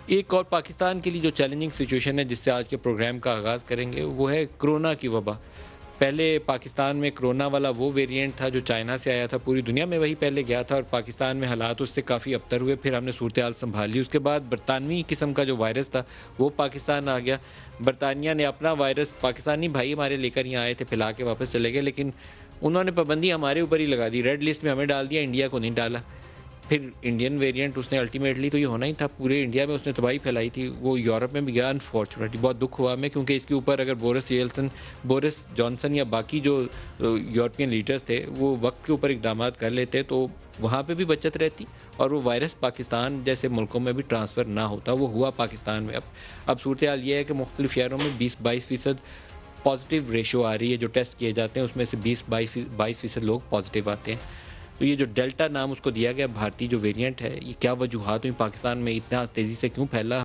ایک اور پاکستان کے لیے جو چیلنجنگ سچویشن ہے جس سے آج کے پروگرام کا آغاز کریں گے وہ ہے کرونا کی وبا۔ پہلے پاکستان میں کرونا والا وہ ویریئنٹ تھا جو چائنا سے آیا تھا، پوری دنیا میں وہی پہلے گیا تھا اور پاکستان میں حالات اس سے کافی ابتر ہوئے، پھر ہم نے صورتحال سنبھال لی۔ اس کے بعد برطانوی قسم کا جو وائرس تھا وہ پاکستان آ گیا۔ برطانیہ نے اپنا وائرس پاکستانی بھائی ہمارے لے کر یہاں آئے تھے، پھیلا کے واپس چلے گئے، لیکن انہوں نے پابندی ہمارے اوپر ہی لگا دی، ریڈ لسٹ میں ہمیں ڈال دیا، انڈیا کو نہیں ڈالا۔ پھر انڈین ویریئنٹ اس نے الٹیمیٹلی تو یہ ہونا ہی تھا، پورے انڈیا میں اس نے تباہی پھیلائی تھی، وہ یورپ میں بھی گیا۔ انفارچونیٹلی بہت دکھ ہوا ہمیں، کیونکہ اس کے اوپر اگر بورس جانسن یا باقی جو یورپین لیڈرز تھے وہ وقت کے اوپر اقدامات کر لیتے تو وہاں پہ بھی بچت رہتی اور وہ وائرس پاکستان جیسے ملکوں میں بھی ٹرانسفر نہ ہوتا۔ وہ ہوا پاکستان میں۔ اب صورتحال یہ ہے کہ مختلف شہروں میں 20-22% پازیٹیو ریشو آ رہی ہے، جو ٹیسٹ کیے جاتے ہیں اس میں سے 20-22% لوگ پازیٹیو آتے ہیں۔ تو یہ جو ڈیلٹا نام اس کو دیا گیا بھارتی جو ویریئنٹ ہے، یہ کیا وجوہات ہوئی پاکستان میں اتنا تیزی سے کیوں پھیلا؟